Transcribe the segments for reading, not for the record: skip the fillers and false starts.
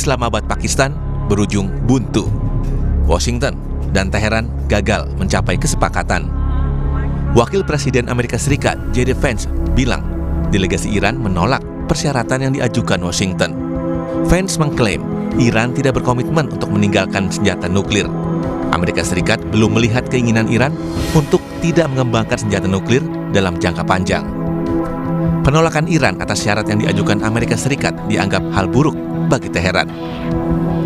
Islamabad, Pakistan berujung buntu. Washington dan Teheran gagal mencapai kesepakatan. Wakil Presiden Amerika Serikat J.D. Vance bilang delegasi Iran menolak persyaratan yang diajukan Washington. Vance mengklaim Iran tidak berkomitmen untuk meninggalkan senjata nuklir. Amerika Serikat belum melihat keinginan Iran untuk tidak mengembangkan senjata nuklir dalam jangka panjang. Penolakan Iran atas syarat yang diajukan Amerika Serikat dianggap hal buruk bagi Teheran.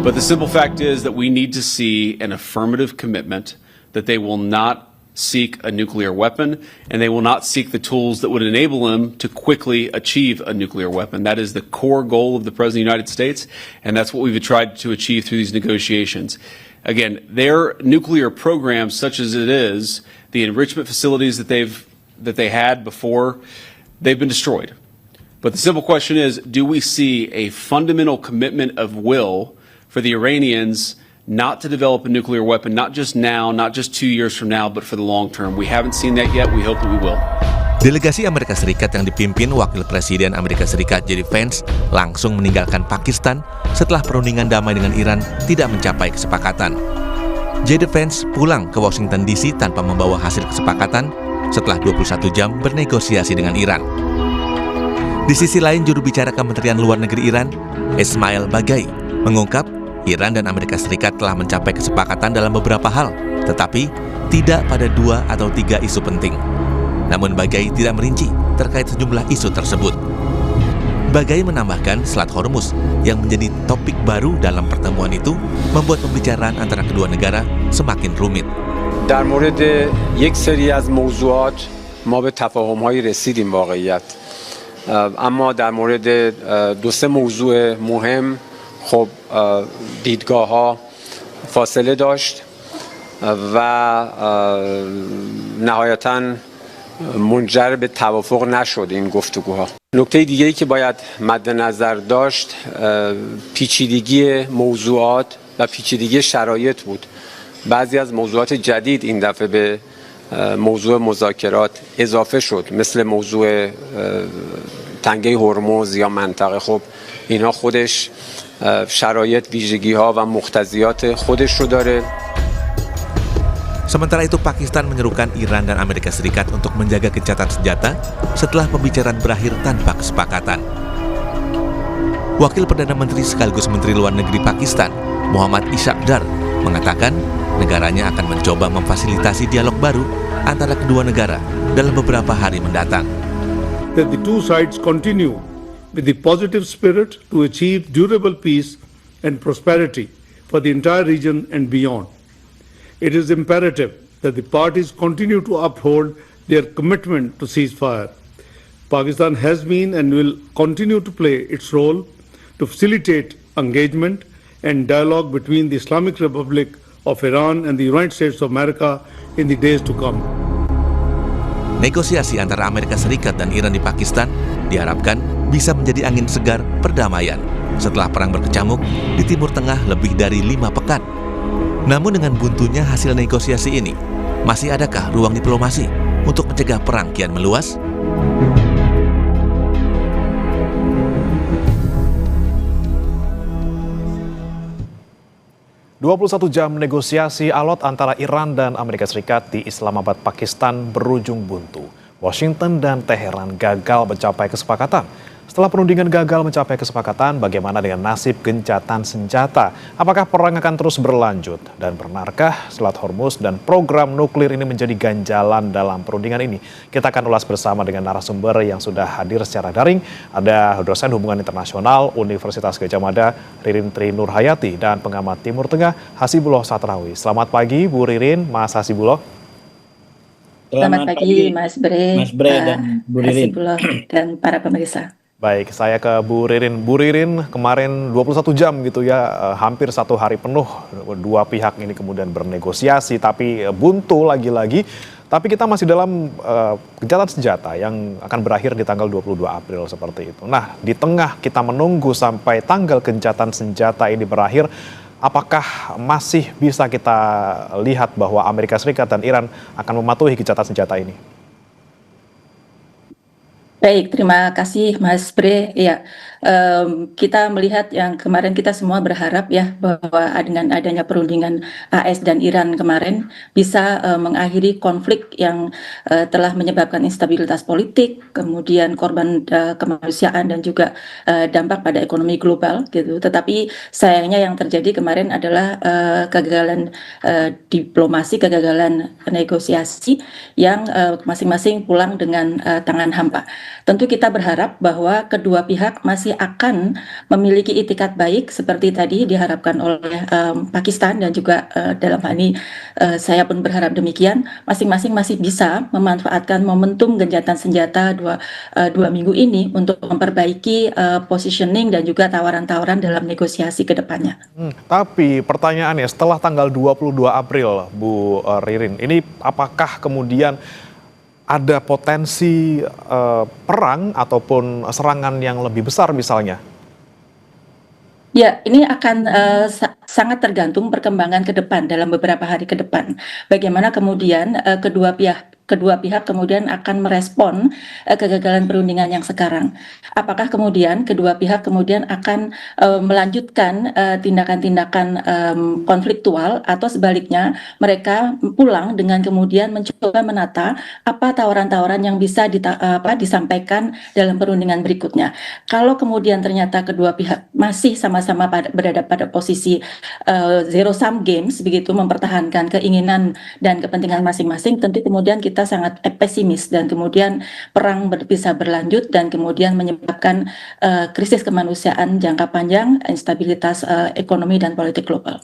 But the simple fact is that we need to see an affirmative commitment that they will not seek a nuclear weapon and they will not seek the tools that would enable them to quickly achieve a nuclear weapon. That is the core goal of the President of the United States, and that's what we've tried to achieve through these negotiations. Again, their nuclear program, such as it is, the enrichment facilities that they had before, they've been destroyed. But the simple question is, do we see a fundamental commitment of will for the Iranians not to develop a nuclear weapon, not just now, not just 2 years from now, but for the long term? We haven't seen that yet. We hope that we will. Delegasi Amerika Serikat yang dipimpin Wakil Presiden Amerika Serikat J.D. Vance langsung meninggalkan Pakistan setelah perundingan damai dengan Iran tidak mencapai kesepakatan. J.D. Vance pulang ke Washington DC tanpa membawa hasil kesepakatan setelah 21 jam bernegosiasi dengan Iran. Di sisi lain, juru bicara Kementerian Luar Negeri Iran, Ismail Baghai, mengungkap Iran dan Amerika Serikat telah mencapai kesepakatan dalam beberapa hal, tetapi tidak pada 2 atau 3 isu penting. Namun Baghai tidak merinci terkait sejumlah isu tersebut. Baghai menambahkan Selat Hormuz yang menjadi topik baru dalam pertemuan itu membuat pembicaraan antara kedua negara semakin rumit. در مورد یک سری از موضوعات ما به تفاهم‌هایی رسیدیم واقعیت اما در مورد 2-3 موضوع مهم خب دیدگاه‌ها فاصله داشت و نهایتاً منجر به توافق نشد این گفتگوها. نکته دیگه‌ای که باید مد نظر داشت پیچیدگی موضوعات و پیچیدگی شرایط بود. بعضی از موضوعات جدید این دفعه به موضوع مذاکرات اضافه شد مثل موضوع تنگه هرمز یا منطقه. خب اینها خودش شرایط ویژگی‌ها و مقتضیات خودش رو داره. Sementara itu Pakistan menyerukan Iran dan Amerika Serikat untuk menjaga gencatan senjata setelah pembicaraan berakhir tanpa kesepakatan. Wakil Perdana Menteri sekaligus Menteri Luar Negeri Pakistan, Muhammad Ishaq Dar, mengatakan negaranya akan mencoba memfasilitasi dialog baru antara kedua negara dalam beberapa hari mendatang. That the two sides continue with the positive spirit to achieve durable peace and prosperity for the entire region and beyond. It is imperative that the parties continue to uphold their commitment to ceasefire. Pakistan has been and will continue to play its role to facilitate engagement and dialogue between the Islamic Republic of Iran and the United States of America in the days to come. Negosiasi antara Amerika Serikat dan Iran di Pakistan diharapkan bisa menjadi angin segar perdamaian setelah perang berkecamuk di Timur Tengah lebih dari 5 pekan. Namun dengan buntunya hasil negosiasi ini, masih adakah ruang diplomasi untuk mencegah perang kian meluas? "21 jam negosiasi alot antara Iran dan Amerika Serikat di Islamabad, Pakistan berujung buntu. Washington dan Teheran gagal mencapai kesepakatan. Setelah perundingan gagal mencapai kesepakatan, bagaimana dengan nasib gencatan senjata? Apakah perang akan terus berlanjut? Dan benarkah Selat Hormuz dan program nuklir ini menjadi ganjalan dalam perundingan ini? Kita akan ulas bersama dengan narasumber yang sudah hadir secara daring. Ada dosen hubungan internasional Universitas Gadjah Mada, Ririn Tri Nurhayati, dan pengamat Timur Tengah, Hasibullah Satrawi. Selamat pagi, Bu Ririn, Mas Hasibullah. Selamat pagi, Mas Bre dan Bu Ririn. Hasibullah dan para pemirsa. Baik, saya ke Bu Ririn. Bu Ririn, kemarin 21 jam gitu ya, hampir 1 hari penuh dua pihak ini kemudian bernegosiasi, tapi buntu lagi-lagi. Tapi kita masih dalam gencatan senjata yang akan berakhir di tanggal 22 April seperti itu. Nah, di tengah kita menunggu sampai tanggal gencatan senjata ini berakhir, apakah masih bisa kita lihat bahwa Amerika Serikat dan Iran akan mematuhi gencatan senjata ini? Baik, terima kasih Mas Bre. Ya, kita melihat yang kemarin kita semua berharap ya bahwa dengan adanya perundingan AS dan Iran kemarin bisa mengakhiri konflik yang telah menyebabkan instabilitas politik, kemudian korban kemanusiaan dan juga dampak pada ekonomi global gitu. Tetapi sayangnya yang terjadi kemarin adalah kegagalan diplomasi, kegagalan negosiasi yang masing-masing pulang dengan tangan hampa. Tentu kita berharap bahwa kedua pihak masih akan memiliki itikat baik seperti tadi diharapkan oleh Pakistan dan juga dalam hal ini saya pun berharap demikian, masing-masing masih bisa memanfaatkan momentum gencatan senjata dua minggu ini untuk memperbaiki positioning dan juga tawaran-tawaran dalam negosiasi ke depannya. Tapi pertanyaannya setelah tanggal 22 April, Bu Ririn, ini apakah kemudian ada potensi perang ataupun serangan yang lebih besar misalnya? Ya, ini akan sangat tergantung perkembangan ke depan dalam beberapa hari ke depan. Bagaimana kemudian kedua pihak kemudian akan merespon kegagalan perundingan yang sekarang. Apakah kemudian kedua pihak kemudian akan melanjutkan tindakan-tindakan konfliktual atau sebaliknya mereka pulang dengan kemudian mencoba menata apa tawaran-tawaran yang bisa disampaikan dalam perundingan berikutnya. Kalau kemudian ternyata kedua pihak masih sama-sama berada pada posisi zero sum games begitu, mempertahankan keinginan dan kepentingan masing-masing, tentu kemudian kita sangat pesimis dan kemudian perang bisa berlanjut dan kemudian menyebabkan krisis kemanusiaan jangka panjang, instabilitas ekonomi dan politik global.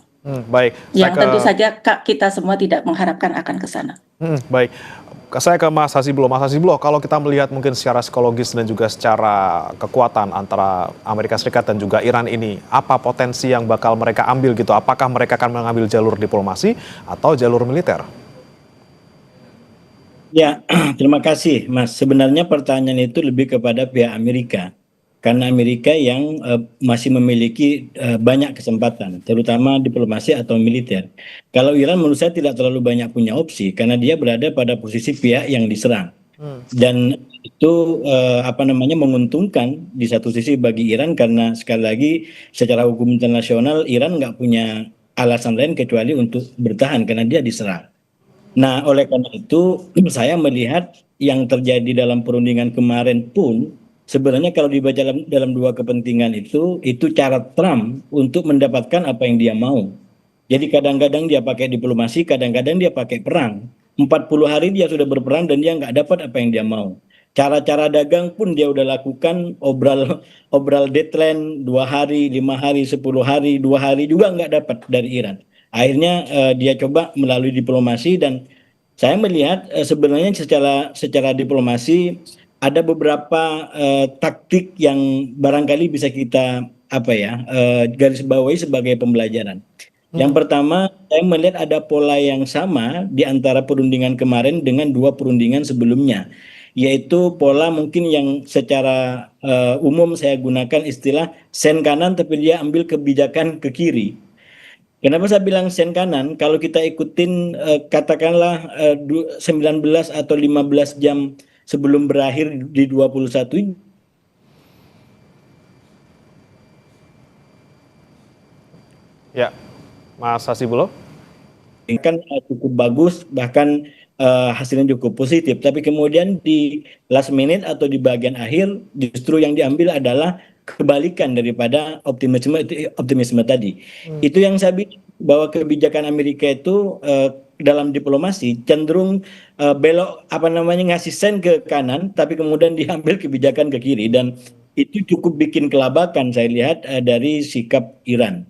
Baik. Yang tentu saja kita semua tidak mengharapkan akan ke sana. Baik. Saya ke Mas Hasibullah. Mas Hasibullah, kalau kita melihat mungkin secara psikologis dan juga secara kekuatan antara Amerika Serikat dan juga Iran ini, apa potensi yang bakal mereka ambil gitu? Apakah mereka akan mengambil jalur diplomasi atau jalur militer? Ya, terima kasih, Mas. Sebenarnya pertanyaan itu lebih kepada pihak Amerika. Karena Amerika yang masih memiliki banyak kesempatan, terutama diplomasi atau militer. Kalau Iran menurut saya tidak terlalu banyak punya opsi, karena dia berada pada posisi pihak yang diserang. Dan itu menguntungkan di satu sisi bagi Iran, karena sekali lagi secara hukum internasional Iran nggak punya alasan lain kecuali untuk bertahan karena dia diserang. Nah, oleh karena itu saya melihat yang terjadi dalam perundingan kemarin pun sebenarnya kalau dibaca dalam dua kepentingan itu cara Trump untuk mendapatkan apa yang dia mau. Jadi kadang-kadang dia pakai diplomasi, kadang-kadang dia pakai perang. 40 hari dia sudah berperang dan dia nggak dapat apa yang dia mau. Cara-cara dagang pun dia udah lakukan, obral deadline 2 hari, 5 hari, 10 hari, 2 hari juga nggak dapat dari Iran. Akhirnya dia coba melalui diplomasi dan saya melihat sebenarnya secara diplomasi ada beberapa taktik yang barangkali bisa kita garis bawahi sebagai pembelajaran. Yang pertama, saya melihat ada pola yang sama di antara perundingan kemarin dengan dua perundingan sebelumnya, yaitu pola mungkin yang secara umum saya gunakan istilah sen kanan tapi dia ambil kebijakan ke kiri. Kenapa saya bilang sen kanan? Kalau kita ikutin katakanlah 19 atau 15 jam sebelum berakhir di 21. Ya, Mas Hasibullah. Kan cukup bagus, bahkan hasilnya cukup positif. Tapi kemudian di last minute atau di bagian akhir justru yang diambil adalah kebalikan daripada optimisme tadi. Itu yang saya bilang bahwa kebijakan Amerika itu dalam diplomasi cenderung belok ngasih sen ke kanan tapi kemudian diambil kebijakan ke kiri, dan itu cukup bikin kelabakan saya lihat dari sikap Iran.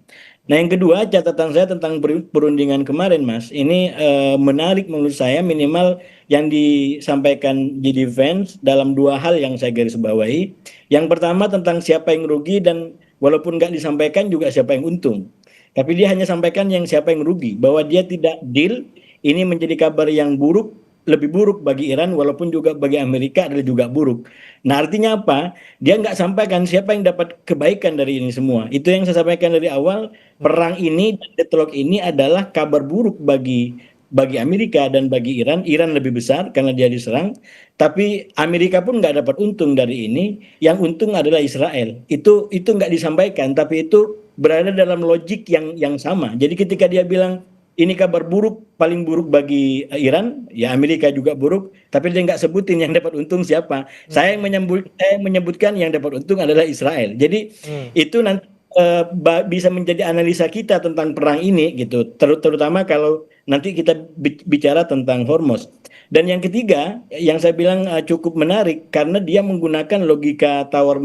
Nah, yang kedua, catatan saya tentang perundingan kemarin, Mas, ini menarik menurut saya, minimal yang disampaikan JD Vance dalam dua hal yang saya garis bawahi. Yang pertama tentang siapa yang rugi, dan walaupun nggak disampaikan juga siapa yang untung. Tapi dia hanya sampaikan yang siapa yang rugi, bahwa dia tidak deal. Ini menjadi kabar yang buruk, lebih buruk bagi Iran, walaupun juga bagi Amerika adalah juga buruk. Nah, artinya apa? Dia nggak sampaikan siapa yang dapat kebaikan dari ini semua. Itu yang saya sampaikan dari awal, perang ini, deadlock ini adalah kabar buruk bagi bagi Amerika dan bagi Iran. Iran lebih besar karena dia diserang, tapi Amerika pun nggak dapat untung dari ini. Yang untung adalah Israel. Itu nggak disampaikan, tapi itu berada dalam logik yang sama. Jadi ketika dia bilang ini kabar buruk, paling buruk bagi Iran, ya Amerika juga buruk, tapi dia nggak sebutin yang dapat untung siapa. Saya menyebutkan yang dapat untung adalah Israel. Jadi itu nanti bisa menjadi analisa kita tentang perang ini gitu, terutama kalau nanti kita bicara tentang Hormuz. Dan yang ketiga, yang saya bilang cukup menarik karena dia menggunakan logika tawar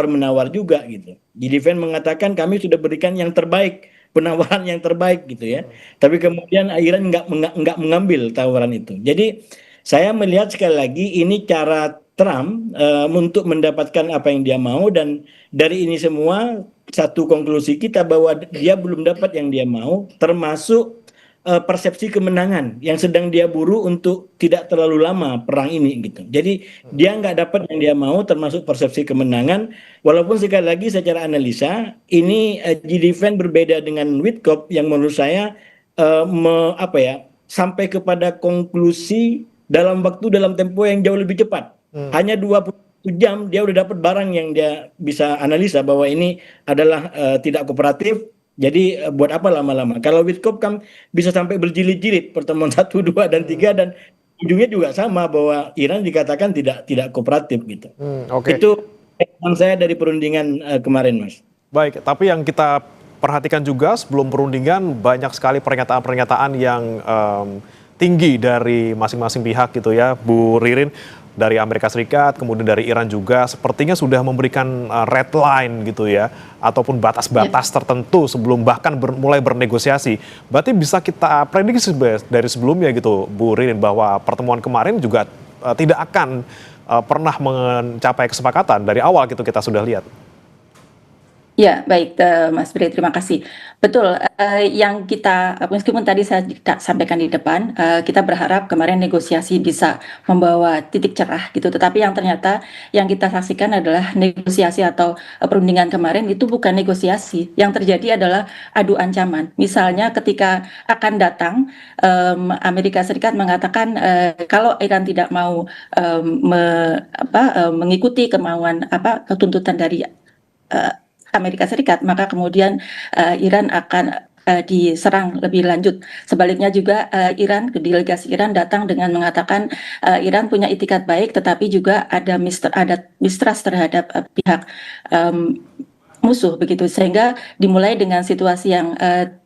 menawar juga gitu. Jadi Van mengatakan kami sudah berikan yang terbaik, penawaran yang terbaik gitu ya. Tapi kemudian Iran nggak mengambil tawaran itu. Jadi saya melihat sekali lagi ini cara Trump untuk mendapatkan apa yang dia mau, dan dari ini semua satu konklusi kita bahwa dia belum dapat yang dia mau, termasuk persepsi kemenangan yang sedang dia buru untuk tidak terlalu lama perang ini gitu. Jadi dia nggak dapat yang dia mau, termasuk persepsi kemenangan. Walaupun sekali lagi secara analisa ini G. Van berbeda dengan Wittkopf yang menurut saya sampai kepada konklusi dalam tempo yang jauh lebih cepat. Hanya 21 jam dia udah dapat barang yang dia bisa analisa bahwa ini adalah tidak kooperatif. Jadi buat apa lama-lama? Kalau Wittkopf kan bisa sampai berjilid-jilid pertemuan 1, 2, dan 3, dan ujungnya juga sama bahwa Iran dikatakan tidak kooperatif gitu. Itu yang saya dari perundingan kemarin, Mas. Baik, tapi yang kita perhatikan juga sebelum perundingan banyak sekali pernyataan-pernyataan yang tinggi dari masing-masing pihak gitu ya, Bu Ririn. Dari Amerika Serikat, kemudian dari Iran juga sepertinya sudah memberikan red line gitu ya, ataupun batas-batas tertentu sebelum bahkan mulai bernegosiasi. Berarti bisa kita prediksi dari sebelumnya gitu, Bu Ririn, bahwa pertemuan kemarin juga tidak akan pernah mencapai kesepakatan dari awal gitu, kita sudah lihat. Ya, baik, Mas Bri, terima kasih. Betul, yang kita, meskipun tadi saya sampaikan di depan, kita berharap kemarin negosiasi bisa membawa titik cerah gitu, tetapi yang ternyata yang kita saksikan adalah negosiasi atau perundingan kemarin itu bukan negosiasi, yang terjadi adalah adu ancaman. Misalnya ketika akan datang, Amerika Serikat mengatakan kalau Iran tidak mau mengikuti kemauan tuntutan dari Amerika Serikat, maka kemudian Iran akan diserang lebih lanjut. Sebaliknya juga Iran, delegasi Iran datang dengan mengatakan Iran punya itikat baik, tetapi juga ada mistrust terhadap pihak musuh begitu, sehingga dimulai dengan situasi yang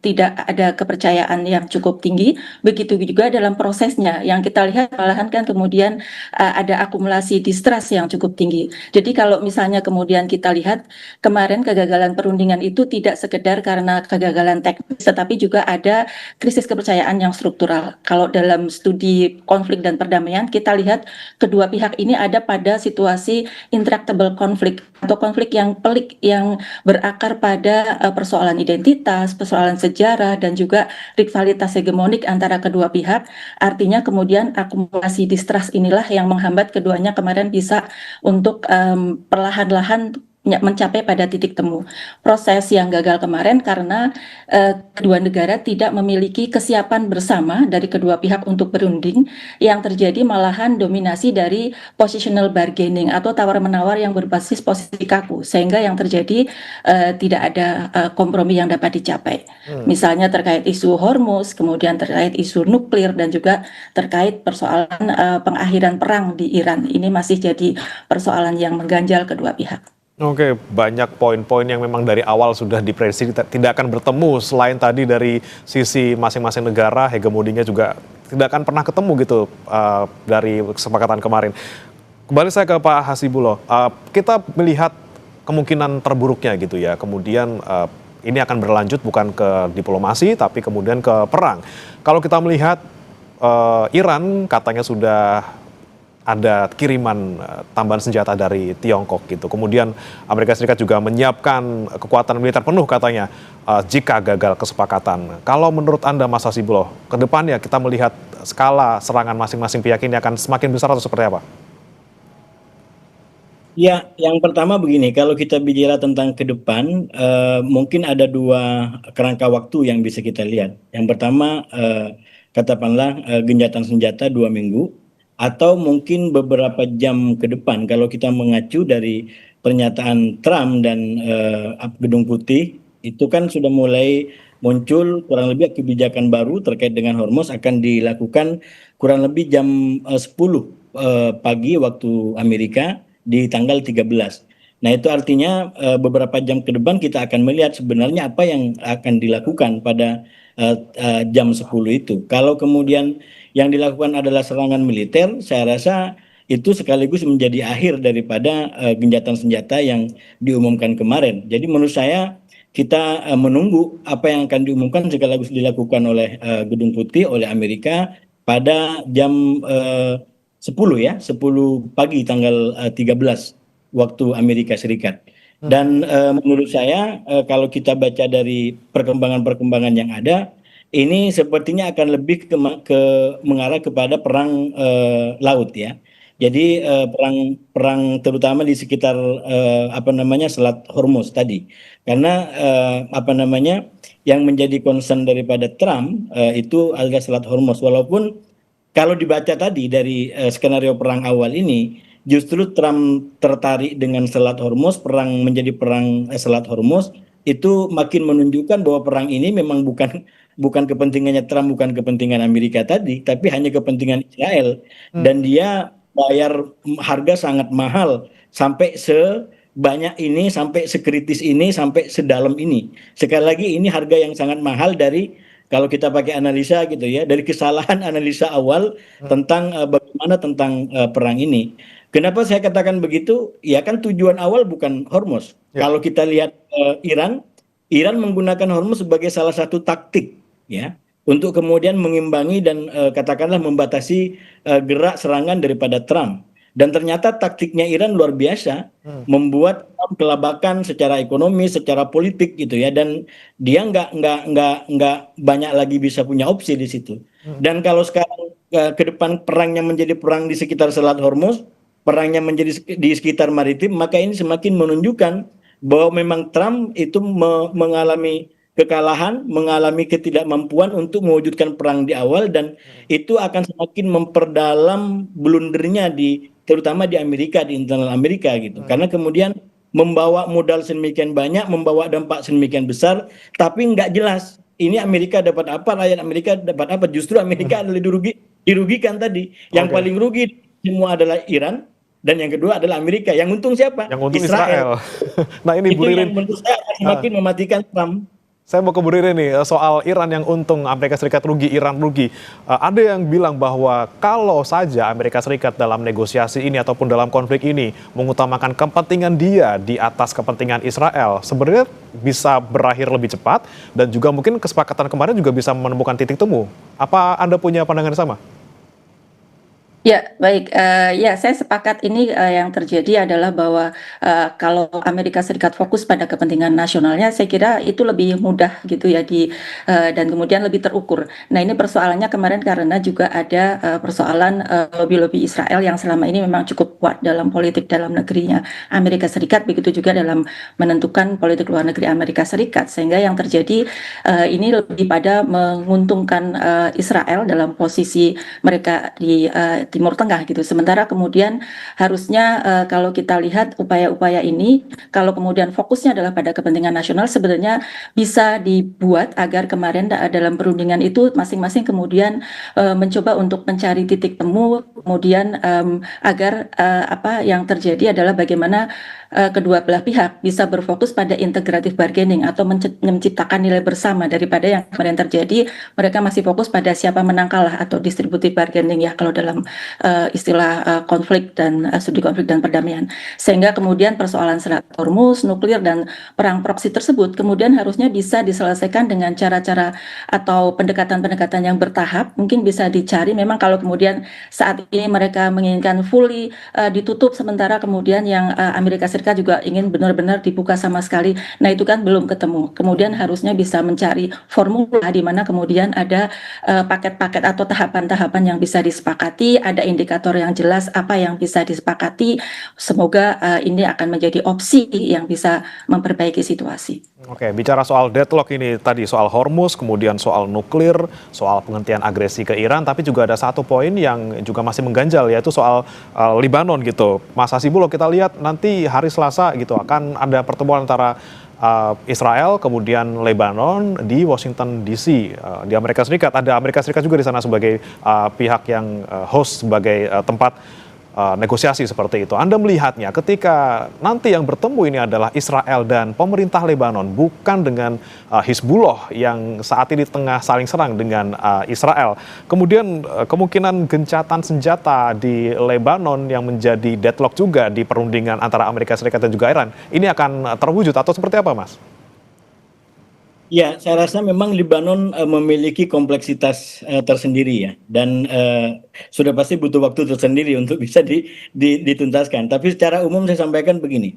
tidak ada kepercayaan yang cukup tinggi. Begitu juga dalam prosesnya yang kita lihat malahan kan kemudian ada akumulasi distrust yang cukup tinggi. Jadi kalau misalnya kemudian kita lihat kemarin kegagalan perundingan itu tidak sekedar karena kegagalan teknis, tetapi juga ada krisis kepercayaan yang struktural. Kalau dalam studi konflik dan perdamaian kita lihat kedua pihak ini ada pada situasi intractable konflik atau konflik yang pelik yang berakar pada persoalan identitas, persoalan sejarah, dan juga rivalitas hegemonik antara kedua pihak. Artinya kemudian akumulasi distrust inilah yang menghambat keduanya kemarin bisa untuk perlahan-lahan mencapai pada titik temu. Proses yang gagal kemarin karena kedua negara tidak memiliki kesiapan bersama dari kedua pihak untuk berunding, yang terjadi malahan dominasi dari positional bargaining atau tawar-menawar yang berbasis posisi kaku, sehingga yang terjadi tidak ada kompromi yang dapat dicapai. Misalnya terkait isu Hormuz, kemudian terkait isu nuklir, dan juga terkait persoalan pengakhiran perang di Iran. Ini masih jadi persoalan yang mengganjal kedua pihak. Oke, banyak poin-poin yang memang dari awal sudah diprediksi tidak akan bertemu. Selain tadi dari sisi masing-masing negara, hegemoninya juga tidak akan pernah ketemu gitu dari kesepakatan kemarin. Kembali saya ke Pak Hasibullah. Kita melihat kemungkinan terburuknya gitu ya. Kemudian ini akan berlanjut bukan ke diplomasi, tapi kemudian ke perang. Kalau kita melihat Iran katanya sudah ada kiriman tambahan senjata dari Tiongkok gitu. Kemudian Amerika Serikat juga menyiapkan kekuatan militer penuh katanya jika gagal kesepakatan. Kalau menurut Anda, Mas Hasibullah, ke depannya kita melihat skala serangan masing-masing pihak ini akan semakin besar atau seperti apa? Ya, yang pertama begini, kalau kita bicara tentang ke depan, mungkin ada dua kerangka waktu yang bisa kita lihat. Yang pertama, katakanlah gencatan senjata 2 minggu, atau mungkin beberapa jam ke depan kalau kita mengacu dari pernyataan Trump dan Gedung Putih itu kan sudah mulai muncul kurang lebih kebijakan baru terkait dengan Hormuz akan dilakukan kurang lebih jam 10 pagi waktu Amerika di tanggal 13. Nah, itu artinya beberapa jam ke depan kita akan melihat sebenarnya apa yang akan dilakukan pada jam 10 itu. Kalau kemudian yang dilakukan adalah serangan militer, saya rasa itu sekaligus menjadi akhir daripada gencatan senjata yang diumumkan kemarin. Jadi menurut saya kita menunggu apa yang akan diumumkan sekaligus dilakukan oleh Gedung Putih, oleh Amerika pada jam 10 ya, 10 pagi tanggal 13 waktu Amerika Serikat. Dan menurut saya kalau kita baca dari perkembangan-perkembangan yang ada, ini sepertinya akan lebih mengarah kepada perang laut ya. Jadi perang terutama di sekitar Selat Hormuz tadi. Karena yang menjadi concern daripada Trump itu adalah Selat Hormuz. Walaupun kalau dibaca tadi dari skenario perang awal ini, justru Trump tertarik dengan Selat Hormuz, perang menjadi perang Selat Hormuz itu makin menunjukkan bahwa perang ini memang bukan kepentingannya Trump, bukan kepentingan Amerika tadi, tapi hanya kepentingan Israel. Dan dia bayar harga sangat mahal sampai sebanyak ini, sampai sekritis ini, sampai sedalam ini. Sekali lagi ini harga yang sangat mahal dari kalau kita pakai analisa gitu ya, dari kesalahan analisa awal tentang bagaimana tentang perang ini. Kenapa saya katakan begitu? Ya kan tujuan awal bukan Hormuz. Ya. Kalau kita lihat Iran menggunakan Hormuz sebagai salah satu taktik ya untuk kemudian mengimbangi dan katakanlah membatasi gerak serangan daripada Trump. Dan ternyata taktiknya Iran luar biasa, membuat Trump kelabakan secara ekonomi, secara politik gitu ya, dan dia nggak banyak lagi bisa punya opsi di situ. Dan kalau sekarang ke depan perangnya menjadi perang di sekitar Selat Hormuz, perangnya menjadi di sekitar maritim, maka ini semakin menunjukkan bahwa memang Trump itu mengalami kekalahan, mengalami ketidakmampuan untuk mewujudkan perang di awal, dan itu akan semakin memperdalam blundernya terutama di Amerika, di internal Amerika gitu. Karena kemudian membawa modal sedemikian banyak, membawa dampak sedemikian besar, tapi nggak jelas ini Amerika dapat apa, rakyat Amerika dapat apa. Justru Amerika adalah dirugikan tadi. Yang paling rugi semua adalah Iran, dan yang kedua adalah Amerika. Yang untung siapa? Yang untung Israel. Nah ini itu yang menurut saya akan semakin mematikan Trump. Saya mau ke Bu Ririn nih, soal Iran yang untung, Amerika Serikat rugi, Iran rugi. Ada yang bilang bahwa kalau saja Amerika Serikat dalam negosiasi ini ataupun dalam konflik ini mengutamakan kepentingan dia di atas kepentingan Israel, sebenarnya bisa berakhir lebih cepat dan juga mungkin kesepakatan kemarin juga bisa menemukan titik temu. Apa Anda punya pandangan yang sama? Ya, baik. Ya, saya sepakat ini yang terjadi adalah bahwa kalau Amerika Serikat fokus pada kepentingan nasionalnya, saya kira itu lebih mudah gitu ya dan kemudian lebih terukur. Nah, ini persoalannya kemarin karena juga ada persoalan lobby-lobby Israel yang selama ini memang cukup kuat dalam politik dalam negerinya Amerika Serikat, begitu juga dalam menentukan politik luar negeri Amerika Serikat, sehingga yang terjadi ini lebih pada menguntungkan Israel dalam posisi mereka di Timur Tengah gitu. Sementara kemudian harusnya kalau kita lihat upaya-upaya ini, kalau kemudian fokusnya adalah pada kepentingan nasional, sebenarnya bisa dibuat agar kemarin dalam perundingan itu masing-masing kemudian mencoba untuk mencari titik temu, kemudian agar apa yang terjadi adalah bagaimana kedua belah pihak bisa berfokus pada integrative bargaining atau menciptakan nilai bersama, daripada yang kemarin terjadi mereka masih fokus pada siapa menang kalah atau distributive bargaining ya kalau dalam istilah konflik dan studi konflik dan perdamaian. Sehingga kemudian persoalan Selat Hormuz, nuklir dan perang proksi tersebut kemudian harusnya bisa diselesaikan dengan cara-cara atau pendekatan-pendekatan yang bertahap. Mungkin bisa dicari, memang kalau kemudian saat ini mereka menginginkan fully ditutup, sementara kemudian yang Amerika Serikat juga ingin benar-benar dibuka sama sekali. Nah, itu kan belum ketemu. Kemudian harusnya bisa mencari formula di mana kemudian ada paket-paket atau tahapan-tahapan yang bisa disepakati, ada indikator yang jelas apa yang bisa disepakati. Semoga ini akan menjadi opsi yang bisa memperbaiki situasi. Oke, bicara soal deadlock ini tadi, soal Hormuz, kemudian soal nuklir, soal penghentian agresi ke Iran, tapi juga ada satu poin yang juga masih mengganjal, yaitu soal Libanon gitu. Mas Hasibulo, kita lihat nanti hari Selasa gitu akan ada pertemuan antara Israel, kemudian Lebanon di Washington DC, di Amerika Serikat. Ada Amerika Serikat juga di sana sebagai pihak yang host, sebagai tempat negosiasi seperti itu. Anda melihatnya ketika nanti yang bertemu ini adalah Israel dan pemerintah Lebanon, bukan dengan Hizbullah yang saat ini tengah saling serang dengan Israel. Kemudian kemungkinan gencatan senjata di Lebanon yang menjadi deadlock juga di perundingan antara Amerika Serikat dan juga Iran, ini akan terwujud atau seperti apa, Mas? Ya, saya rasa memang Libanon memiliki kompleksitas tersendiri ya, dan sudah pasti butuh waktu tersendiri untuk bisa dituntaskan. Tapi secara umum saya sampaikan begini,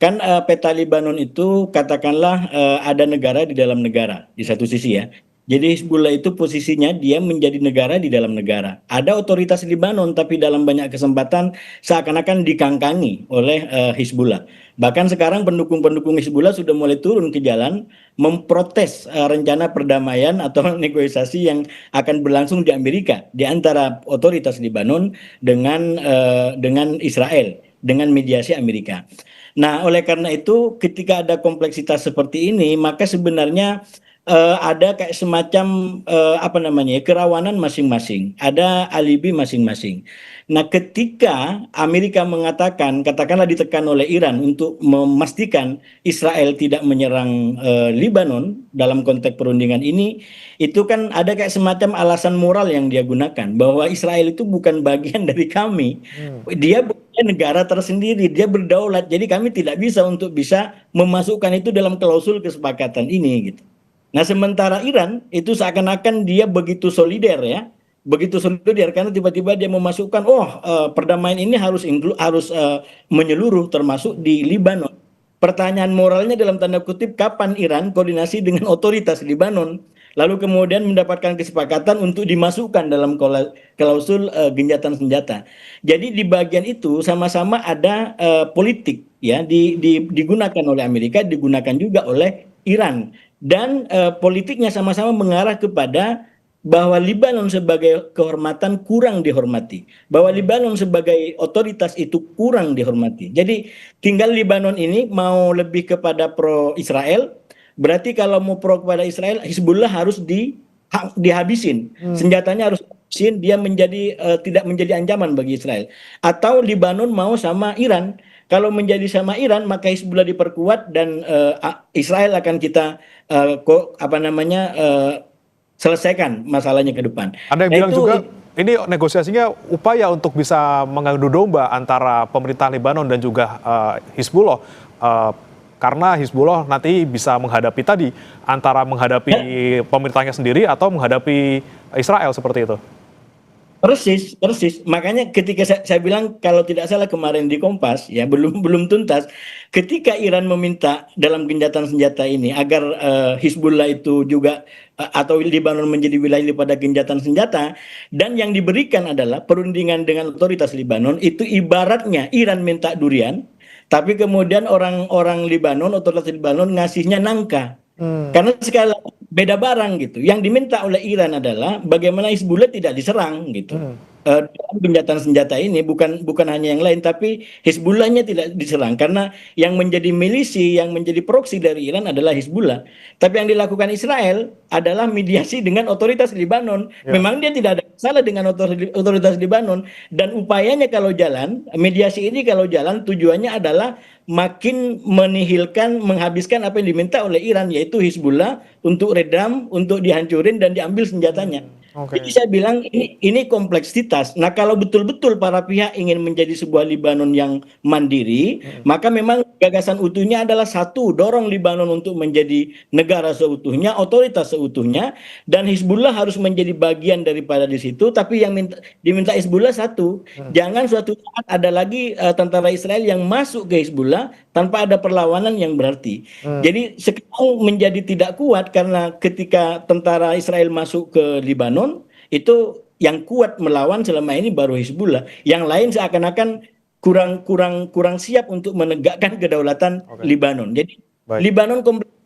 kan peta Libanon itu katakanlah ada negara di dalam negara di satu sisi ya. Jadi Hizbullah itu posisinya dia menjadi negara di dalam negara. Ada otoritas Libanon, tapi dalam banyak kesempatan seakan-akan dikangkangi oleh Hizbullah. Bahkan sekarang pendukung-pendukung Hizbullah sudah mulai turun ke jalan memprotes rencana perdamaian atau negosiasi yang akan berlangsung di Amerika di antara otoritas Libanon dengan Israel dengan mediasi Amerika. Nah, oleh karena itu ketika ada kompleksitas seperti ini, maka sebenarnya ada kayak semacam kerawanan masing-masing, ada alibi masing-masing. Nah, ketika Amerika mengatakan, katakanlah ditekan oleh Iran untuk memastikan Israel tidak menyerang Libanon dalam konteks perundingan ini, itu kan ada kayak semacam alasan moral yang dia gunakan bahwa Israel itu bukan bagian dari kami, dia bukan negara tersendiri, dia berdaulat, jadi kami tidak bisa untuk bisa memasukkan itu dalam klausul kesepakatan ini gitu. Nah, sementara Iran itu seakan-akan dia begitu solider ya, begitu solider karena tiba-tiba dia memasukkan, perdamaian ini harus menyeluruh termasuk di Libanon. Pertanyaan moralnya dalam tanda kutip, kapan Iran koordinasi dengan otoritas Libanon, lalu kemudian mendapatkan kesepakatan untuk dimasukkan dalam klausul gencatan senjata. Jadi di bagian itu sama-sama ada politik ya, digunakan oleh Amerika, digunakan juga oleh Iran. Dan politiknya sama-sama mengarah kepada bahwa Libanon sebagai kehormatan kurang dihormati, bahwa Libanon sebagai otoritas itu kurang dihormati. Jadi tinggal Libanon ini mau lebih kepada pro Israel, berarti kalau mau pro kepada Israel, Hizbullah harus dihabisin, senjatanya harus dihabisin, dia tidak menjadi ancaman bagi Israel. Atau Libanon mau sama Iran. Kalau menjadi sama Iran, maka Hizbullah diperkuat dan Israel akan kita selesaikan masalahnya ke depan. Anda yang bilang juga ini negosiasinya upaya untuk bisa mengadu domba antara pemerintah Lebanon dan juga Hizbullah, karena Hizbullah nanti bisa menghadapi tadi antara menghadapi pemerintahnya sendiri atau menghadapi Israel seperti itu. Persis. Makanya ketika saya bilang kalau tidak salah kemarin di Kompas ya belum tuntas, ketika Iran meminta dalam gencatan senjata ini agar Hizbullah itu juga atau Libanon menjadi wilayah pada gencatan senjata, dan yang diberikan adalah perundingan dengan otoritas Libanon, itu ibaratnya Iran minta durian, tapi kemudian orang Libanon, otoritas Libanon ngasihnya nangka. Karena sekali lagi beda barang gitu. Yang diminta oleh Iran adalah bagaimana Hizbullah tidak diserang gitu. Dalam gencatan senjata ini bukan hanya yang lain, tapi Hizbullahnya tidak diserang karena yang menjadi milisi, yang menjadi proksi dari Iran adalah Hizbullah. Tapi yang dilakukan Israel adalah mediasi dengan otoritas Libanon. Memang dia tidak ada masalah dengan otoritas Libanon, dan upayanya kalau jalan, mediasi ini kalau jalan tujuannya adalah makin menihilkan, menghabiskan apa yang diminta oleh Iran, yaitu Hizbullah untuk redam, untuk dihancurin dan diambil senjatanya. Jadi saya bilang ini kompleksitas. Nah, kalau betul-betul para pihak ingin menjadi sebuah Libanon yang mandiri, maka memang gagasan utuhnya adalah satu, dorong Libanon untuk menjadi negara seutuhnya, otoritas seutuhnya, dan Hizbullah harus menjadi bagian daripada di situ. Tapi yang diminta Hizbullah satu, jangan suatu saat ada lagi tentara Israel yang masuk ke Hizbullah tanpa ada perlawanan yang berarti. Jadi sekarang menjadi tidak kuat karena ketika tentara Israel masuk ke Libanon, itu yang kuat melawan selama ini baru Hizbullah. Yang lain seakan-akan kurang siap untuk menegakkan kedaulatan Libanon. Jadi Libanon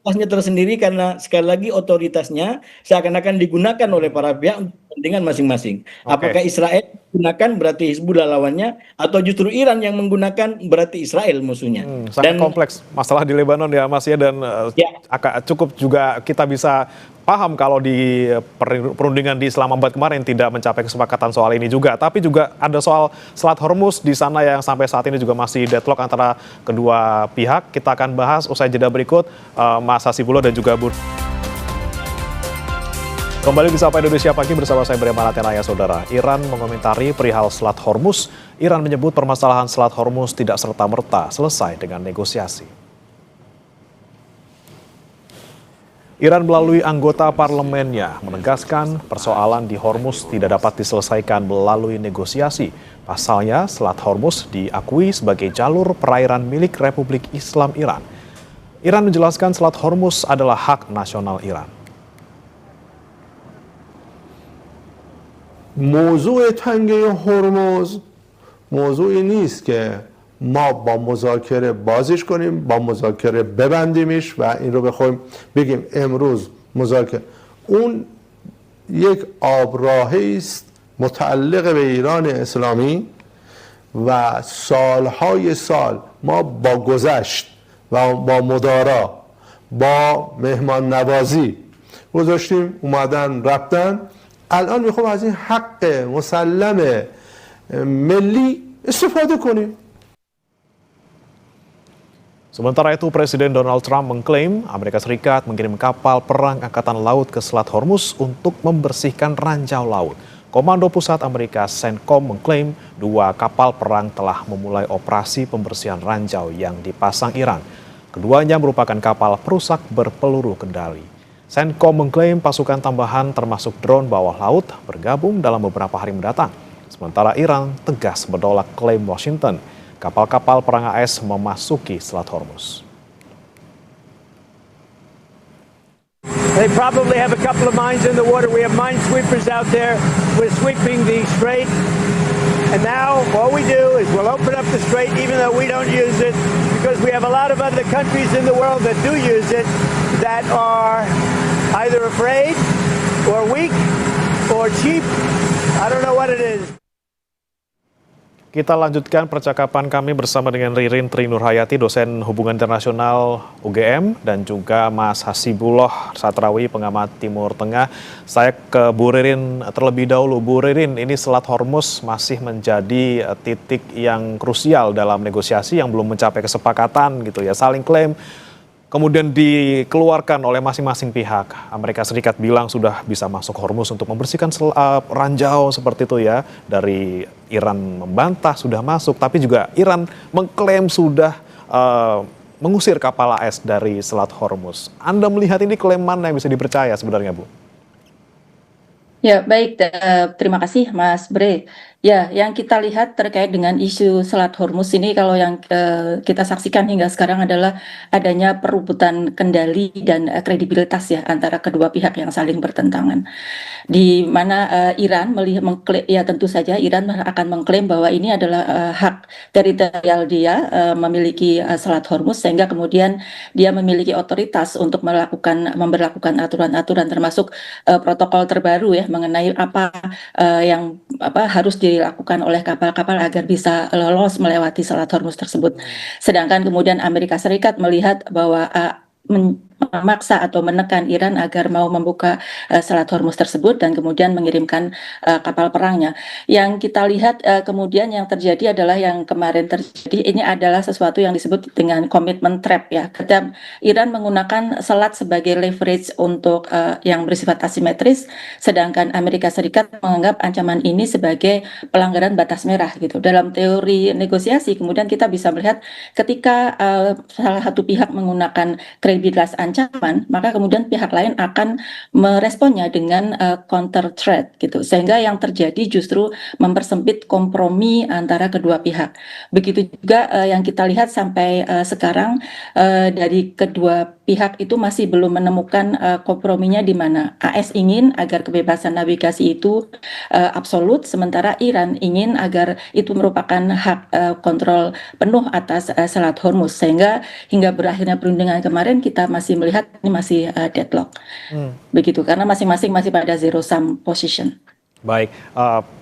otoritasnya tersendiri karena sekali lagi otoritasnya seakan-akan digunakan oleh para pihak untuk kepentingan masing-masing. Apakah Israel menggunakan berarti Hizbullah lawannya, atau justru Iran yang menggunakan berarti Israel musuhnya? Sangat kompleks masalah di Lebanon ya Mas ya, dan cukup juga kita bisa paham kalau di perundingan di Islamabad kemarin tidak mencapai kesepakatan soal ini juga. Tapi juga ada soal Selat Hormuz di sana yang sampai saat ini juga masih deadlock antara kedua pihak. Kita akan bahas usai jeda berikut, Mas Hasibulo dan juga Bu. Kembali di Sapa Indonesia Pagi bersama saya Bima Latenaya, Saudara. Iran mengomentari perihal Selat Hormuz. Iran menyebut permasalahan Selat Hormuz tidak serta-merta selesai dengan negosiasi. Iran melalui anggota parlemennya menegaskan persoalan di Hormuz tidak dapat diselesaikan melalui negosiasi. Pasalnya, Selat Hormuz diakui sebagai jalur perairan milik Republik Islam Iran. Iran menjelaskan Selat Hormuz adalah hak nasional Iran. موضوع تنگه هرمز موضوعی نیست که ما با مذاکره بازش کنیم، با مذاکره ببندیمش و این رو بخوایم بگیم امروز مذاکره. اون یک آبراهی است متعلق به ایران اسلامی و سالهای سال ما با گذشت و با مدارا با مهمان نوازی گذاشتیم، اومدن رفتن. الان میخوام از این حق مسلم ملی استفاده کنیم. Sementara itu, Presiden Donald Trump mengklaim Amerika Serikat mengirim kapal perang Angkatan Laut ke Selat Hormuz untuk membersihkan ranjau laut. Komando Pusat Amerika CENTCOM mengklaim 2 kapal perang telah memulai operasi pembersihan ranjau yang dipasang Iran. Keduanya merupakan kapal perusak berpeluru kendali. CENTCOM mengklaim pasukan tambahan termasuk drone bawah laut bergabung dalam beberapa hari mendatang. Sementara Iran tegas menolak klaim Washington. Kapal-kapal perang AS memasuki Selat Hormuz. They probably have a couple of mines in the water. We have minesweepers out there. We're sweeping the strait. And now all we do is we'll open up the strait even though we don't use it, because we have a lot of other countries in the world that do use it that are either afraid or weak or cheap. I don't know what it is. Kita lanjutkan percakapan kami bersama dengan Ririn Tri Nurhayati, dosen hubungan internasional UGM, dan juga Mas Hasibuloh Satrawi, pengamat Timur Tengah. Saya ke Bu Ririn terlebih dahulu. Bu Ririn, ini Selat Hormuz masih menjadi titik yang krusial dalam negosiasi yang belum mencapai kesepakatan gitu ya, saling klaim. Kemudian dikeluarkan oleh masing-masing pihak. Amerika Serikat bilang sudah bisa masuk Hormuz untuk membersihkan ranjau seperti itu ya. Dari Iran membantah sudah masuk, tapi juga Iran mengklaim sudah mengusir kapal AS dari Selat Hormuz. Anda melihat ini klaim mana yang bisa dipercaya sebenarnya, Bu? Ya, baik. Terima kasih, Mas Bre. Ya, yang kita lihat terkait dengan isu Selat Hormuz ini, kalau yang kita saksikan hingga sekarang adalah adanya perebutan kendali dan kredibilitas ya antara kedua pihak yang saling bertentangan. Di mana Iran mengklaim, ya tentu saja Iran akan mengklaim bahwa ini adalah hak teritorial dia memiliki Selat Hormuz, sehingga kemudian dia memiliki otoritas untuk memberlakukan aturan-aturan termasuk protokol terbaru ya mengenai apa yang harus dilakukan oleh kapal-kapal agar bisa lolos melewati Selat Hormuz tersebut. Sedangkan kemudian Amerika Serikat melihat bahwa memaksa atau menekan Iran agar mau membuka Selat Hormuz tersebut dan kemudian mengirimkan kapal perangnya. Yang kita lihat kemudian yang terjadi adalah yang kemarin terjadi, ini adalah sesuatu yang disebut dengan commitment trap ya. Ketika Iran menggunakan selat sebagai leverage untuk yang bersifat asimetris, sedangkan Amerika Serikat menganggap ancaman ini sebagai pelanggaran batas merah gitu. Dalam teori negosiasi kemudian kita bisa melihat ketika salah satu pihak menggunakan kredibilitas ancaman, maka kemudian pihak lain akan meresponnya dengan counter threat gitu, sehingga yang terjadi justru mempersempit kompromi antara kedua pihak. Begitu juga yang kita lihat sampai sekarang dari kedua pihak itu masih belum menemukan komprominya di mana. AS ingin agar kebebasan navigasi itu absolut, sementara Iran ingin agar itu merupakan hak kontrol penuh atas Selat Hormuz, sehingga hingga berakhirnya perundingan kemarin kita masih melihat ini masih deadlock. Begitu, karena masing-masing masih pada zero sum position. Baik,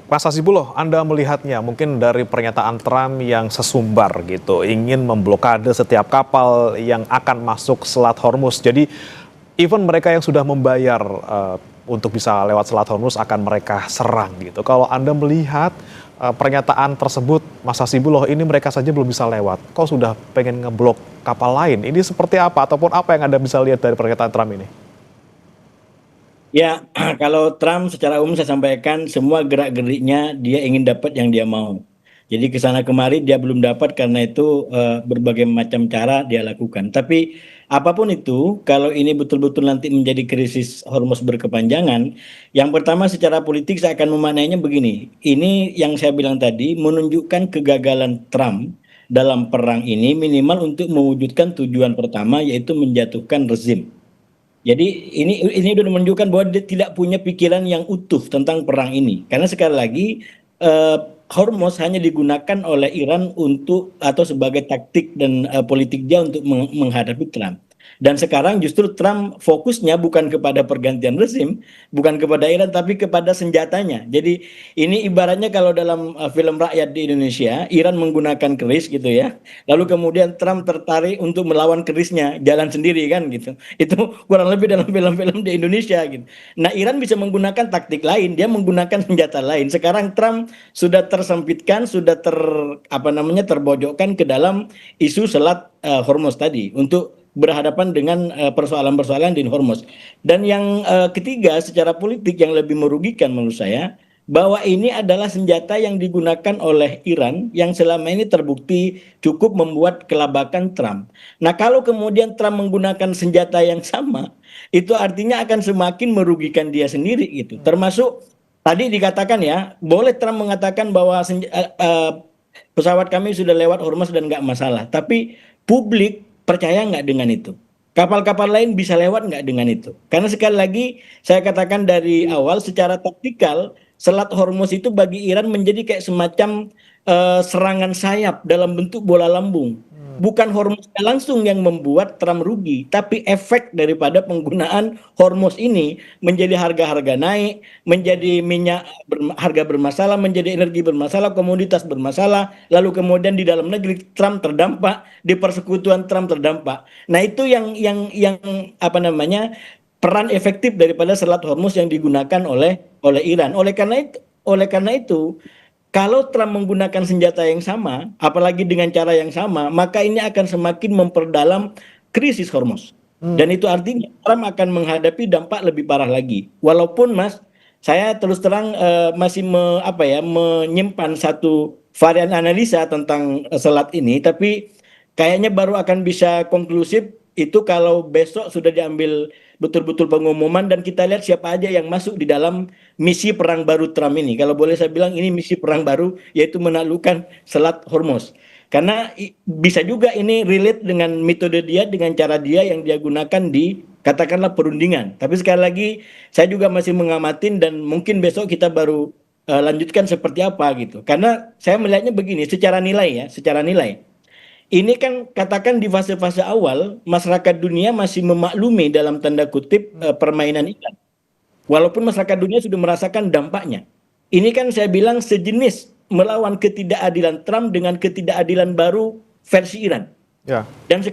Mas Hasibullah, Anda melihatnya mungkin dari pernyataan Trump yang sesumbar gitu, ingin memblokade setiap kapal yang akan masuk Selat Hormuz. Jadi even mereka yang sudah membayar untuk bisa lewat Selat Hormuz akan mereka serang gitu. Kalau Anda melihat pernyataan tersebut, Mas Hasibullah, ini mereka saja belum bisa lewat, kok sudah pengen ngeblok kapal lain? Ini seperti apa ataupun apa yang Anda bisa lihat dari pernyataan Trump ini? Ya, kalau Trump secara umum saya sampaikan semua gerak-geriknya dia ingin dapat yang dia mau. Jadi ke sana kemari dia belum dapat, karena itu berbagai macam cara dia lakukan. Tapi apapun itu, kalau ini betul-betul nanti menjadi krisis Hormuz berkepanjangan, yang pertama secara politik saya akan memaknainya begini. Ini yang saya bilang tadi menunjukkan kegagalan Trump dalam perang ini minimal untuk mewujudkan tujuan pertama, yaitu menjatuhkan rezim. Jadi ini sudah menunjukkan bahwa dia tidak punya pikiran yang utuh tentang perang ini. Karena sekali lagi Hormuz hanya digunakan oleh Iran untuk atau sebagai taktik dan politik dia untuk menghadapi Trump. Dan sekarang justru Trump fokusnya bukan kepada pergantian rezim, bukan kepada Iran, tapi kepada senjatanya. Jadi ini ibaratnya kalau dalam film rakyat di Indonesia, Iran menggunakan keris gitu ya. Lalu kemudian Trump tertarik untuk melawan kerisnya, jalan sendiri kan gitu. Itu kurang lebih dalam film-film di Indonesia gitu. Nah, Iran bisa menggunakan taktik lain, dia menggunakan senjata lain. Sekarang Trump sudah tersempitkan, sudah terbojokkan ke dalam isu Selat Hormuz tadi untuk berhadapan dengan persoalan-persoalan di Hormuz. Dan yang ketiga secara politik yang lebih merugikan menurut saya, bahwa ini adalah senjata yang digunakan oleh Iran yang selama ini terbukti cukup membuat kelabakan Trump. Nah, kalau kemudian Trump menggunakan senjata yang sama, itu artinya akan semakin merugikan dia sendiri gitu. Termasuk tadi dikatakan ya, boleh Trump mengatakan bahwa pesawat kami sudah lewat Hormuz dan nggak masalah. Tapi publik percaya nggak dengan itu? Kapal-kapal lain bisa lewat nggak dengan itu? Karena sekali lagi saya katakan dari awal, secara taktikal Selat Hormuz itu bagi Iran menjadi kayak semacam serangan sayap dalam bentuk bola lambung. Bukan Hormuznya langsung yang membuat Trump rugi, tapi efek daripada penggunaan Hormuz ini menjadi harga-harga naik, menjadi minyak harga bermasalah, menjadi energi bermasalah, komoditas bermasalah, lalu kemudian di dalam negeri Trump terdampak, di persekutuan Trump terdampak. Nah, itu yang peran efektif daripada Selat Hormuz yang digunakan oleh Iran. Oleh karena itu kalau Trump menggunakan senjata yang sama, apalagi dengan cara yang sama, maka ini akan semakin memperdalam krisis Hormuz. Dan itu artinya Trump akan menghadapi dampak lebih parah lagi. Walaupun Mas, saya terus terang masih menyimpan satu varian analisa tentang selat ini, tapi kayaknya baru akan bisa konklusif itu kalau besok sudah diambil betul-betul pengumuman dan kita lihat siapa aja yang masuk di dalam misi perang baru Trump ini. Kalau boleh saya bilang ini misi perang baru, yaitu menaklukkan Selat Hormuz. Karena bisa juga ini relate dengan metode dia, dengan cara dia yang dia gunakan di katakanlah perundingan. Tapi sekali lagi saya juga masih mengamatin dan mungkin besok kita baru lanjutkan seperti apa gitu. Karena saya melihatnya begini, secara nilai. Ini kan katakan di fase-fase awal masyarakat dunia masih memaklumi dalam tanda kutip permainan Iran. Walaupun masyarakat dunia sudah merasakan dampaknya. Ini kan saya bilang sejenis melawan ketidakadilan Trump dengan ketidakadilan baru versi Iran. Ya. Dan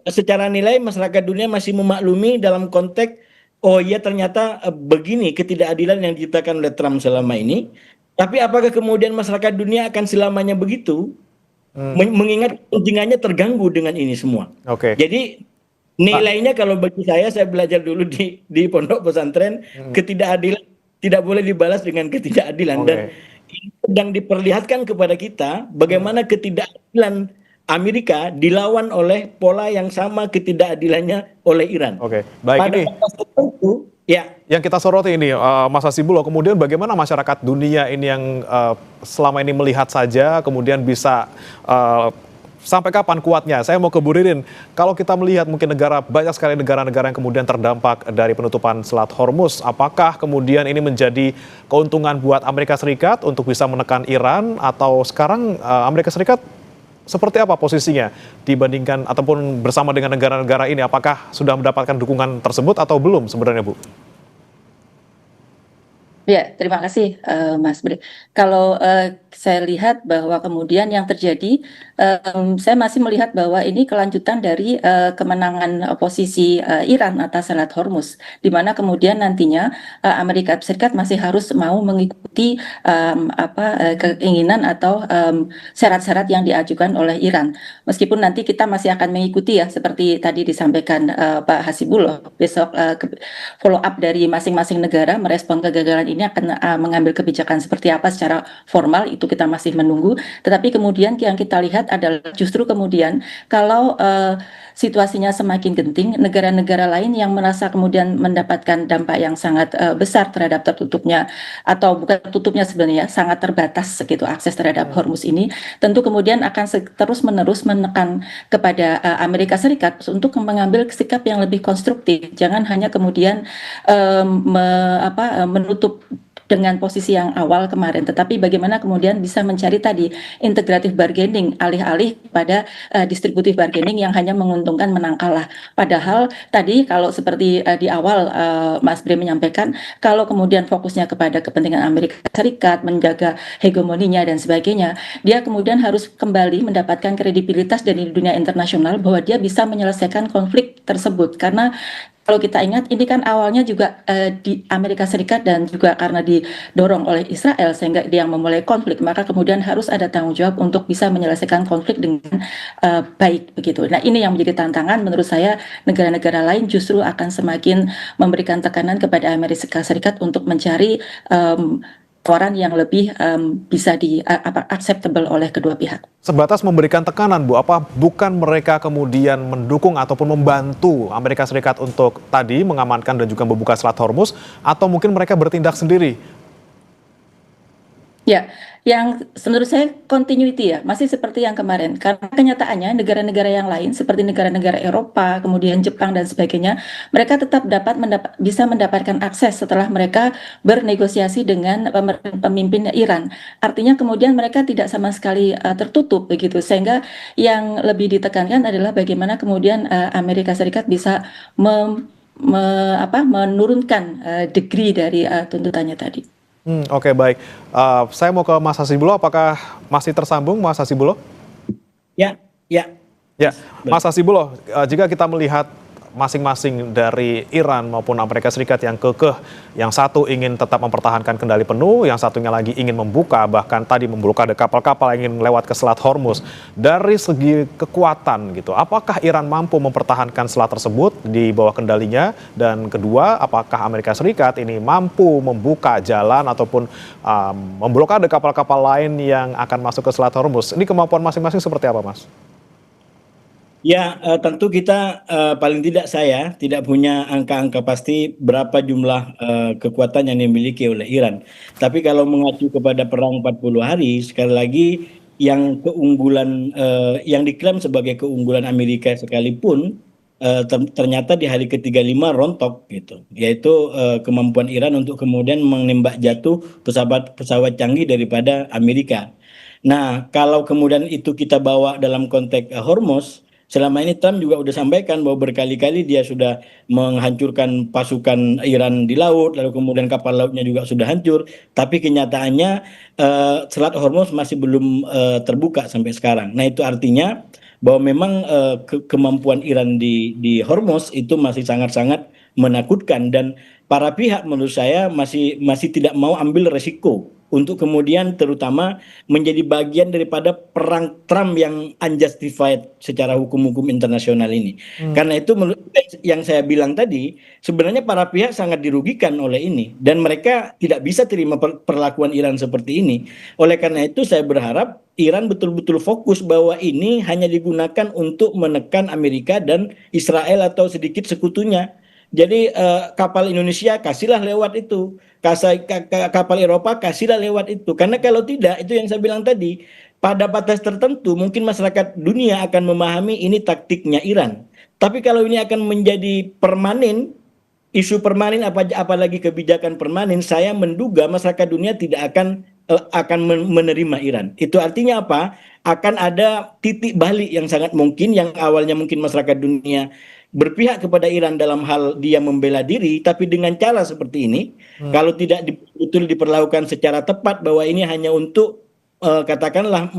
secara nilai masyarakat dunia masih memaklumi dalam konteks oh iya ternyata begini ketidakadilan yang diciptakan oleh Trump selama ini. Tapi apakah kemudian masyarakat dunia akan selamanya begitu? Mengingat kepentingannya terganggu dengan ini semua. Jadi nilainya kalau bagi saya belajar dulu di pondok pesantren, ketidakadilan tidak boleh dibalas dengan ketidakadilan. Dan ini sedang diperlihatkan kepada kita bagaimana ketidakadilan Amerika dilawan oleh pola yang sama ketidakadilannya oleh Iran. Baik, pada ini itu, ya. Yang kita soroti ini, Mas Hasibullah, kemudian bagaimana masyarakat dunia ini yang selama ini melihat saja, kemudian bisa sampai kapan kuatnya? Saya mau ke Bu Ririn. Kalau kita melihat mungkin banyak sekali negara-negara yang kemudian terdampak dari penutupan Selat Hormuz, apakah kemudian ini menjadi keuntungan buat Amerika Serikat untuk bisa menekan Iran, atau sekarang Amerika Serikat seperti apa posisinya dibandingkan ataupun bersama dengan negara-negara ini? Apakah sudah mendapatkan dukungan tersebut atau belum sebenarnya, Bu? Ya, terima kasih Mas Bre. Kalau saya lihat bahwa kemudian yang terjadi, saya masih melihat bahwa ini kelanjutan dari kemenangan posisi Iran atas Selat Hormuz, di mana kemudian nantinya Amerika Serikat masih harus mau mengikuti keinginan atau syarat-syarat yang diajukan oleh Iran. Meskipun nanti kita masih akan mengikuti ya, seperti tadi disampaikan Pak Hasibullah, besok follow up dari masing-masing negara merespon kegagalan ini akan mengambil kebijakan seperti apa secara formal, itu kita masih menunggu. Tetapi kemudian yang kita lihat adalah justru kemudian kalau situasinya semakin genting, negara-negara lain yang merasa kemudian mendapatkan dampak yang sangat besar terhadap tertutupnya, atau bukan tutupnya sebenarnya, sangat terbatas gitu akses terhadap Hormuz ini, tentu kemudian akan terus-menerus menekan kepada Amerika Serikat untuk mengambil sikap yang lebih konstruktif. Jangan hanya kemudian menutup dengan posisi yang awal kemarin, tetapi bagaimana kemudian bisa mencari tadi integratif bargaining, alih-alih pada distributif bargaining yang hanya menguntungkan menang kalah. Padahal tadi kalau seperti di awal Mas Bre menyampaikan, kalau kemudian fokusnya kepada kepentingan Amerika Serikat, menjaga hegemoninya dan sebagainya, dia kemudian harus kembali mendapatkan kredibilitas dari dunia internasional bahwa dia bisa menyelesaikan konflik tersebut. Karena kalau kita ingat, ini kan awalnya juga di Amerika Serikat dan juga karena didorong oleh Israel sehingga dia yang memulai konflik, maka kemudian harus ada tanggung jawab untuk bisa menyelesaikan konflik dengan baik begitu. Nah, ini yang menjadi tantangan menurut saya. Negara-negara lain justru akan semakin memberikan tekanan kepada Amerika Serikat untuk mencari tawaran yang lebih bisa acceptable oleh kedua pihak. Sebatas memberikan tekanan, Bu, apa bukan mereka kemudian mendukung ataupun membantu Amerika Serikat untuk tadi mengamankan dan juga membuka Selat Hormuz, atau mungkin mereka bertindak sendiri? Ya, yang menurut saya continuity ya, masih seperti yang kemarin. Karena kenyataannya negara-negara yang lain seperti negara-negara Eropa, kemudian Jepang dan sebagainya, mereka tetap bisa mendapatkan akses setelah mereka bernegosiasi dengan pemimpin Iran. Artinya kemudian mereka tidak sama sekali tertutup begitu, sehingga yang lebih ditekankan adalah bagaimana kemudian Amerika Serikat bisa menurunkan degree dari tuntutannya tadi. Oke, baik. Saya mau ke Mas Hasibullah. Apakah masih tersambung, Mas Hasibullah? Ya. Ya, Mas Hasibullah, jika kita melihat masing-masing dari Iran maupun Amerika Serikat yang kekeh, yang satu ingin tetap mempertahankan kendali penuh, yang satunya lagi ingin membuka, bahkan tadi memblokade kapal-kapal yang ingin lewat ke Selat Hormuz. Dari segi kekuatan gitu, apakah Iran mampu mempertahankan selat tersebut di bawah kendalinya? Dan kedua, apakah Amerika Serikat ini mampu membuka jalan ataupun memblokade kapal-kapal lain yang akan masuk ke Selat Hormuz? Ini kemampuan masing-masing seperti apa, Mas? Ya, tentu kita paling tidak saya tidak punya angka-angka pasti berapa jumlah kekuatan yang dimiliki oleh Iran. Tapi kalau mengacu kepada perang 40 hari, sekali lagi yang keunggulan yang diklaim sebagai keunggulan Amerika sekalipun ternyata di hari ke-35 rontok gitu. Yaitu kemampuan Iran untuk kemudian menembak jatuh pesawat canggih daripada Amerika. Nah, kalau kemudian itu kita bawa dalam konteks Hormuz, selama ini Trump juga sudah sampaikan bahwa berkali-kali dia sudah menghancurkan pasukan Iran di laut, lalu kemudian kapal lautnya juga sudah hancur. Tapi kenyataannya Selat Hormuz masih belum terbuka sampai sekarang. Nah, itu artinya bahwa memang kemampuan Iran di Hormuz itu masih sangat-sangat menakutkan, dan para pihak menurut saya masih tidak mau ambil resiko untuk kemudian terutama menjadi bagian daripada perang Trump yang unjustified secara hukum-hukum internasional ini. Karena itu yang saya bilang tadi, sebenarnya para pihak sangat dirugikan oleh ini, dan mereka tidak bisa terima perlakuan Iran seperti ini. Oleh karena itu saya berharap Iran betul-betul fokus bahwa ini hanya digunakan untuk menekan Amerika dan Israel atau sedikit sekutunya. Jadi kapal Indonesia kasihlah lewat itu, kapal Eropa kasihlah lewat itu. Karena kalau tidak, itu yang saya bilang tadi, pada batas tertentu mungkin masyarakat dunia akan memahami ini taktiknya Iran. Tapi kalau ini akan menjadi permanen, isu permanen apalagi kebijakan permanen, saya menduga masyarakat dunia tidak akan menerima Iran. Itu artinya apa? Akan ada titik balik yang sangat mungkin, yang awalnya mungkin masyarakat dunia berpihak kepada Iran dalam hal dia membela diri, tapi dengan cara seperti ini, kalau tidak betul diperlakukan secara tepat bahwa ini hanya untuk katakanlah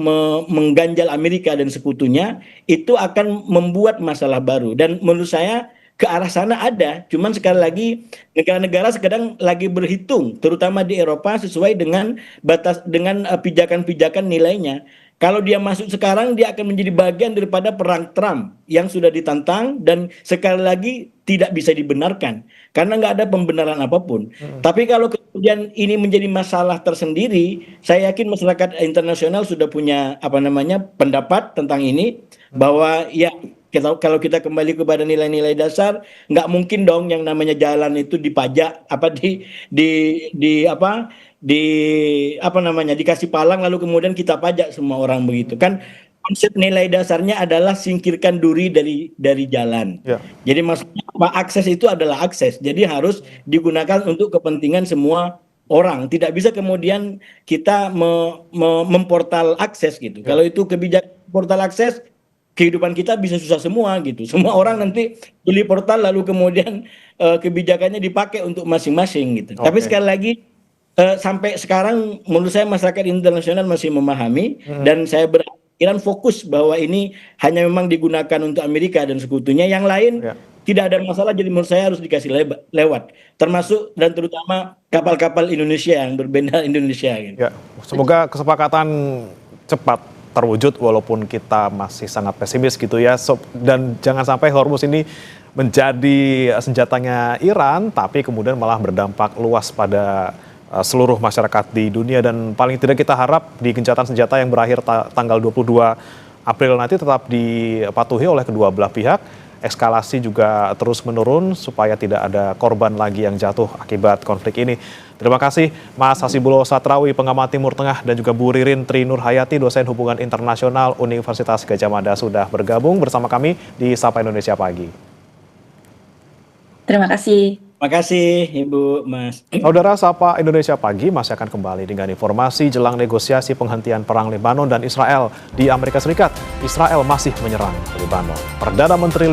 mengganjal Amerika dan sekutunya, itu akan membuat masalah baru. Dan menurut saya ke arah sana ada, cuman sekali lagi negara-negara sekarang lagi berhitung, terutama di Eropa sesuai dengan pijakan-pijakan nilainya. Kalau dia masuk sekarang, dia akan menjadi bagian daripada perang Trump yang sudah ditantang dan sekali lagi tidak bisa dibenarkan karena nggak ada pembenaran apapun. Tapi kalau kemudian ini menjadi masalah tersendiri, saya yakin masyarakat internasional sudah punya pendapat tentang ini, bahwa ya kalau kita kembali kepada nilai-nilai dasar, nggak mungkin dong yang namanya jalan itu dipajak dikasih palang lalu kemudian kita pajak semua orang begitu kan. Konsep nilai dasarnya adalah singkirkan duri dari jalan. Jadi maksudnya akses itu adalah akses, jadi harus digunakan untuk kepentingan semua orang. Tidak bisa kemudian kita memportal akses gitu. Kalau itu kebijakan portal akses, kehidupan kita bisa susah semua gitu. Semua orang nanti beli portal lalu kemudian kebijakannya dipakai untuk masing-masing gitu. Tapi sekali lagi sampai sekarang menurut saya masyarakat internasional masih memahami, dan saya Iran fokus bahwa ini hanya memang digunakan untuk Amerika dan sekutunya, yang lain tidak ada masalah, jadi menurut saya harus dikasih lewat, termasuk dan terutama kapal-kapal Indonesia yang berbendera Indonesia gitu. Ya, semoga kesepakatan cepat terwujud walaupun kita masih sangat pesimis gitu ya, dan jangan sampai Hormuz ini menjadi senjatanya Iran tapi kemudian malah berdampak luas pada seluruh masyarakat di dunia, dan paling tidak kita harap di gencatan senjata yang berakhir tanggal 22 April nanti tetap dipatuhi oleh kedua belah pihak. Eskalasi juga terus menurun supaya tidak ada korban lagi yang jatuh akibat konflik ini. Terima kasih Mas Hasibullah Satrawi, pengamat Timur Tengah, dan juga Bu Ririn Tri Nurhayati, dosen hubungan internasional Universitas Gadjah Mada, sudah bergabung bersama kami di Sapa Indonesia Pagi. Terima kasih. Terima kasih Ibu, Mas. Saudara, Sapa Indonesia Pagi masih akan kembali dengan informasi jelang negosiasi penghentian perang Lebanon dan Israel. Di Amerika Serikat, Israel masih menyerang Lebanon. Perdana Menteri